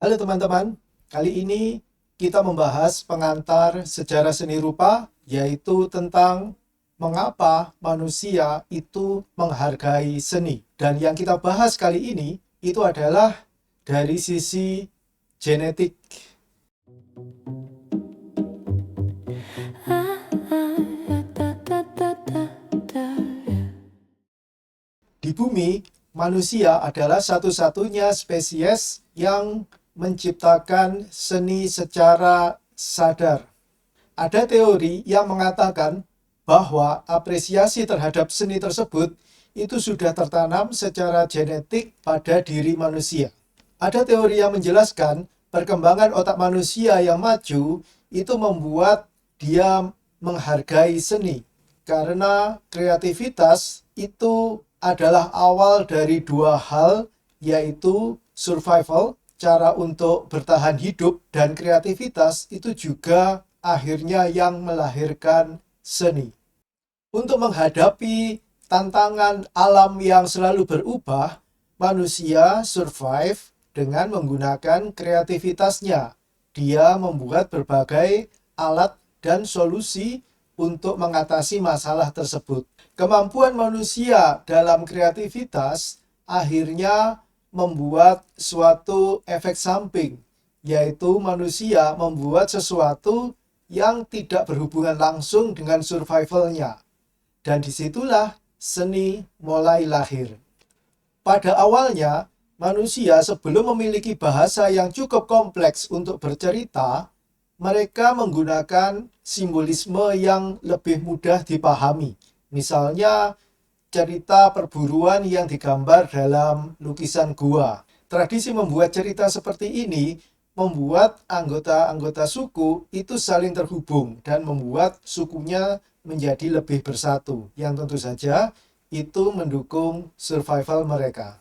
Halo teman-teman, kali ini kita membahas pengantar sejarah seni rupa, yaitu tentang mengapa manusia itu menghargai seni. Dan yang kita bahas kali ini itu adalah dari sisi genetik. Di bumi, manusia adalah satu-satunya spesies yang menciptakan seni secara sadar. Ada teori yang mengatakan bahwa apresiasi terhadap seni tersebut itu sudah tertanam secara genetik pada diri manusia. Ada teori yang menjelaskan perkembangan otak manusia yang maju itu membuat dia menghargai seni karena kreativitas itu adalah awal dari dua hal, yaitu survival, cara untuk bertahan hidup, dan kreativitas itu juga akhirnya yang melahirkan seni. Untuk menghadapi tantangan alam yang selalu berubah, manusia survive dengan menggunakan kreativitasnya. Dia membuat berbagai alat dan solusi untuk mengatasi masalah tersebut. Kemampuan manusia dalam kreativitas akhirnya membuat suatu efek samping, yaitu manusia membuat sesuatu yang tidak berhubungan langsung dengan survivalnya. Dan disitulah seni mulai lahir. Pada awalnya, manusia sebelum memiliki bahasa yang cukup kompleks untuk bercerita, mereka menggunakan simbolisme yang lebih mudah dipahami. Misalnya, cerita perburuan yang digambar dalam lukisan gua. Tradisi membuat cerita seperti ini membuat anggota-anggota suku itu saling terhubung dan membuat sukunya menjadi lebih bersatu, yang tentu saja itu mendukung survival mereka.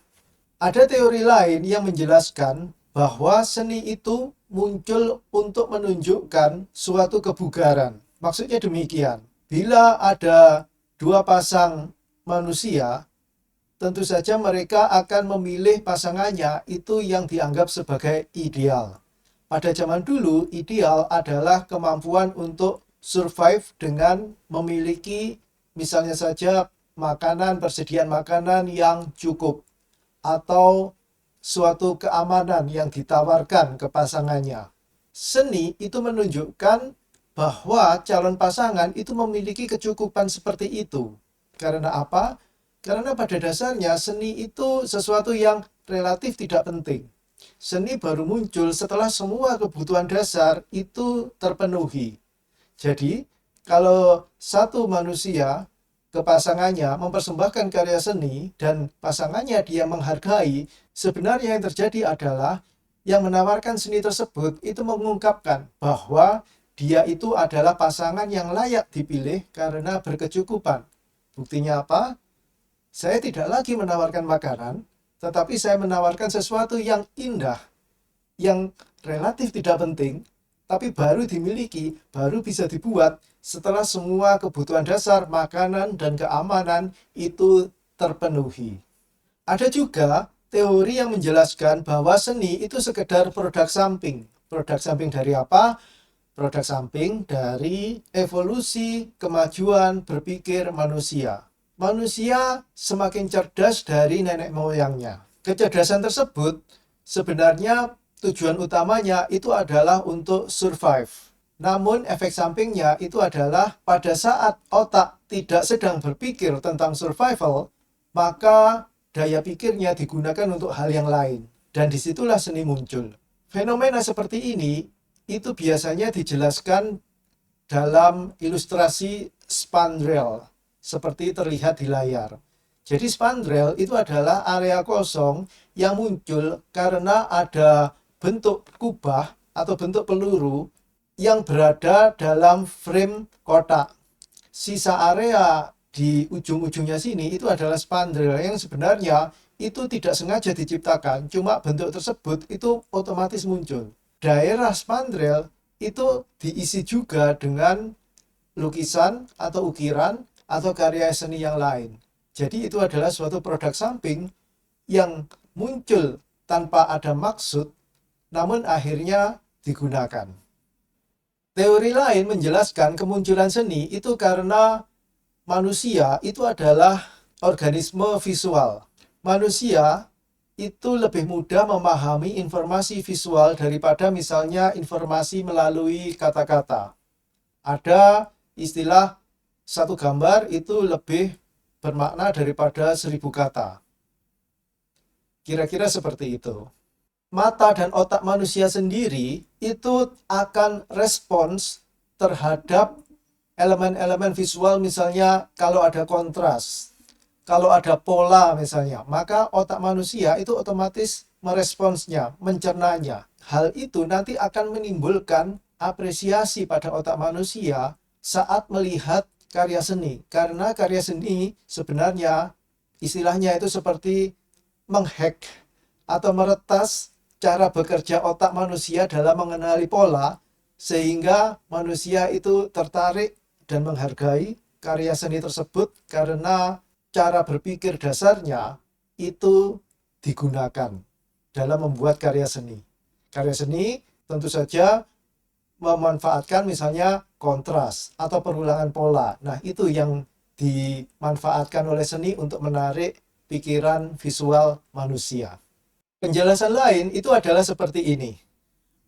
Ada teori lain yang menjelaskan bahwa seni itu muncul untuk menunjukkan suatu kebugaran. Maksudnya demikian, bila ada dua pasang manusia, tentu saja mereka akan memilih pasangannya itu yang dianggap sebagai ideal. Pada zaman dulu, ideal adalah kemampuan untuk survive dengan memiliki misalnya saja makanan, persediaan makanan yang cukup, atau suatu keamanan yang ditawarkan ke pasangannya. Seni itu menunjukkan bahwa calon pasangan itu memiliki kecukupan seperti itu. Karena apa? Karena pada dasarnya seni itu sesuatu yang relatif tidak penting. Seni baru muncul setelah semua kebutuhan dasar itu terpenuhi. Jadi, kalau satu manusia ke pasangannya mempersembahkan karya seni dan pasangannya dia menghargai, sebenarnya yang terjadi adalah yang menawarkan seni tersebut itu mengungkapkan bahwa dia itu adalah pasangan yang layak dipilih karena berkecukupan. Buktinya apa? Saya tidak lagi menawarkan makanan, tetapi saya menawarkan sesuatu yang indah, yang relatif tidak penting, tapi baru dimiliki, baru bisa dibuat setelah semua kebutuhan dasar, makanan, dan keamanan itu terpenuhi. Ada juga teori yang menjelaskan bahwa seni itu sekedar produk samping. Produk samping dari apa? Produk samping dari evolusi kemajuan berpikir manusia. Manusia semakin cerdas dari nenek moyangnya. Kecerdasan tersebut sebenarnya tujuan utamanya itu adalah untuk survive. Namun efek sampingnya itu adalah pada saat otak tidak sedang berpikir tentang survival, maka daya pikirnya digunakan untuk hal yang lain. Dan disitulah seni muncul. Fenomena seperti ini itu biasanya dijelaskan dalam ilustrasi spandrel, seperti terlihat di layar. Jadi spandrel itu adalah area kosong yang muncul karena ada bentuk kubah atau bentuk peluru yang berada dalam frame kotak. Sisa area di ujung-ujungnya sini itu adalah spandrel yang sebenarnya itu tidak sengaja diciptakan, cuma bentuk tersebut itu otomatis muncul. Daerah spandrel itu diisi juga dengan lukisan atau ukiran atau karya seni yang lain. Jadi itu adalah suatu produk samping yang muncul tanpa ada maksud, namun akhirnya digunakan. Teori lain menjelaskan kemunculan seni itu karena manusia itu adalah organisme visual. Manusia itu lebih mudah memahami informasi visual daripada misalnya informasi melalui kata-kata. Ada istilah satu gambar itu lebih bermakna daripada 1000 kata. Kira-kira seperti itu. Mata dan otak manusia sendiri itu akan respons terhadap elemen-elemen visual, misalnya kalau ada kontras, kalau ada pola misalnya, maka otak manusia itu otomatis meresponsnya, mencernanya. Hal itu nanti akan menimbulkan apresiasi pada otak manusia saat melihat karya seni. Karena karya seni sebenarnya istilahnya itu seperti menghack atau meretas cara bekerja otak manusia dalam mengenali pola, sehingga manusia itu tertarik dan menghargai karya seni tersebut karena cara berpikir dasarnya itu digunakan dalam membuat karya seni. Karya seni tentu saja memanfaatkan misalnya kontras atau perulangan pola. Nah, itu yang dimanfaatkan oleh seni untuk menarik pikiran visual manusia. Penjelasan lain itu adalah seperti ini.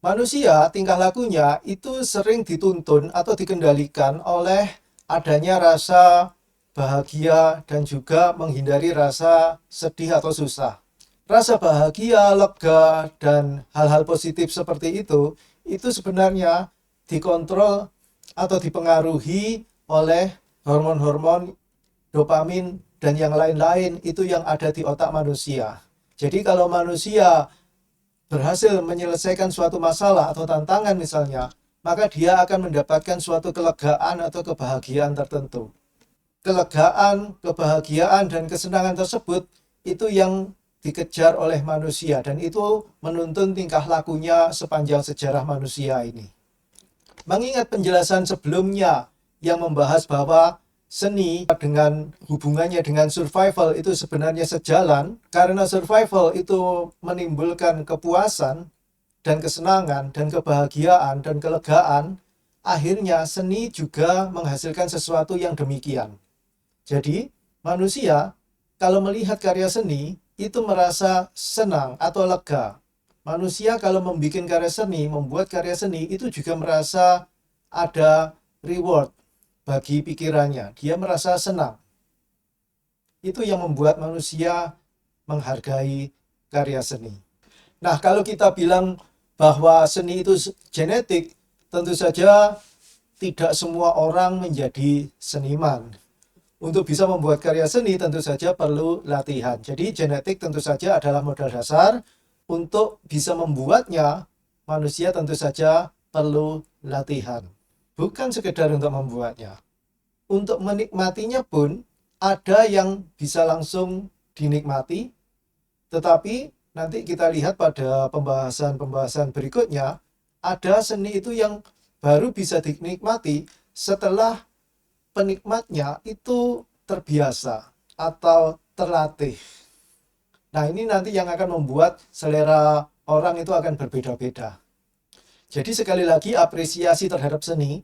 Manusia tingkah lakunya itu sering dituntun atau dikendalikan oleh adanya rasa bahagia dan juga menghindari rasa sedih atau susah. Rasa bahagia, lega, dan hal-hal positif seperti itu sebenarnya dikontrol atau dipengaruhi oleh hormon-hormon dopamin dan yang lain-lain itu yang ada di otak manusia. Jadi kalau manusia berhasil menyelesaikan suatu masalah atau tantangan misalnya, maka dia akan mendapatkan suatu kelegaan atau kebahagiaan tertentu. Kelegaan, kebahagiaan, dan kesenangan tersebut itu yang dikejar oleh manusia, dan itu menuntun tingkah lakunya sepanjang sejarah manusia ini. Mengingat penjelasan sebelumnya yang membahas bahwa seni dengan hubungannya dengan survival itu sebenarnya sejalan, karena survival itu menimbulkan kepuasan dan kesenangan dan kebahagiaan dan kelegaan, akhirnya seni juga menghasilkan sesuatu yang demikian. Jadi manusia kalau melihat karya seni itu merasa senang atau lega. Manusia kalau membuat karya seni itu juga merasa ada reward bagi pikirannya, dia merasa senang. Itu yang membuat manusia menghargai karya seni. Nah, kalau kita bilang bahwa seni itu genetik, tentu saja tidak semua orang menjadi seniman. Untuk bisa membuat karya seni tentu saja perlu latihan. Jadi genetik tentu saja adalah modal dasar. Untuk bisa membuatnya, manusia tentu saja perlu latihan. Bukan sekedar untuk membuatnya. Untuk menikmatinya pun ada yang bisa langsung dinikmati, tetapi nanti kita lihat pada pembahasan-pembahasan berikutnya, ada seni itu yang baru bisa dinikmati setelah penikmatnya itu terbiasa atau terlatih. Nah, ini nanti yang akan membuat selera orang itu akan berbeda-beda. Jadi sekali lagi apresiasi terhadap seni,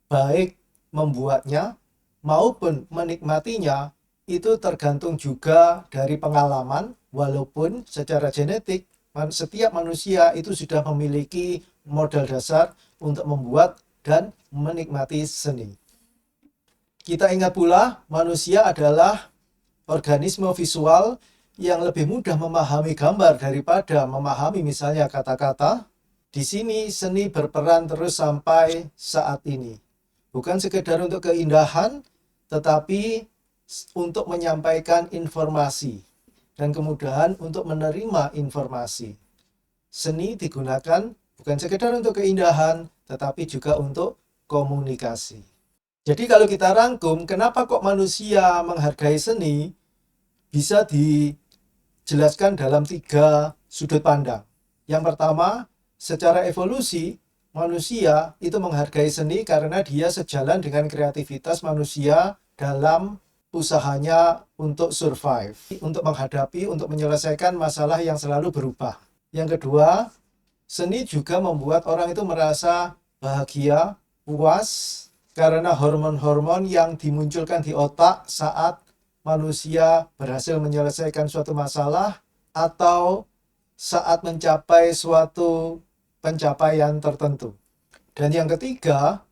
baik membuatnya maupun menikmatinya, itu tergantung juga dari pengalaman, walaupun secara genetik setiap manusia itu sudah memiliki modal dasar untuk membuat dan menikmati seni. Kita ingat pula, manusia adalah organisme visual yang lebih mudah memahami gambar daripada memahami misalnya kata-kata. Di sini seni berperan terus sampai saat ini. Bukan sekedar untuk keindahan, tetapi untuk menyampaikan informasi dan kemudahan untuk menerima informasi. Seni digunakan bukan sekedar untuk keindahan, tetapi juga untuk komunikasi. Jadi kalau kita rangkum, kenapa kok manusia menghargai seni, bisa dijelaskan dalam 3 sudut pandang. Yang pertama, secara evolusi, manusia itu menghargai seni karena dia sejalan dengan kreativitas manusia dalam usahanya untuk survive, untuk menghadapi, untuk menyelesaikan masalah yang selalu berubah. Yang kedua, Seni juga membuat orang itu merasa bahagia, puas, karena hormon-hormon yang dimunculkan di otak saat manusia berhasil menyelesaikan suatu masalah atau saat mencapai suatu pencapaian tertentu. Dan yang ketiga,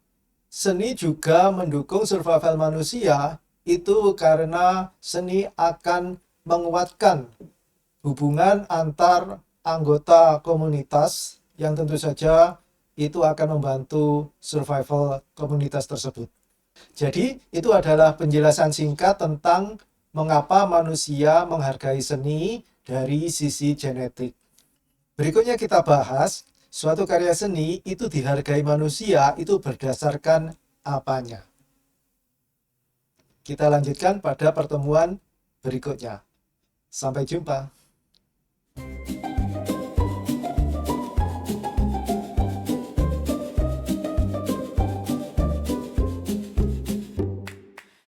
seni juga mendukung survival manusia itu karena seni akan menguatkan hubungan antar anggota komunitas yang tentu saja itu akan membantu survival komunitas tersebut. Jadi itu adalah penjelasan singkat tentang mengapa manusia menghargai seni dari sisi genetik. Berikutnya kita bahas, suatu karya seni itu dihargai manusia itu berdasarkan apanya. Kita lanjutkan pada pertemuan berikutnya. Sampai jumpa.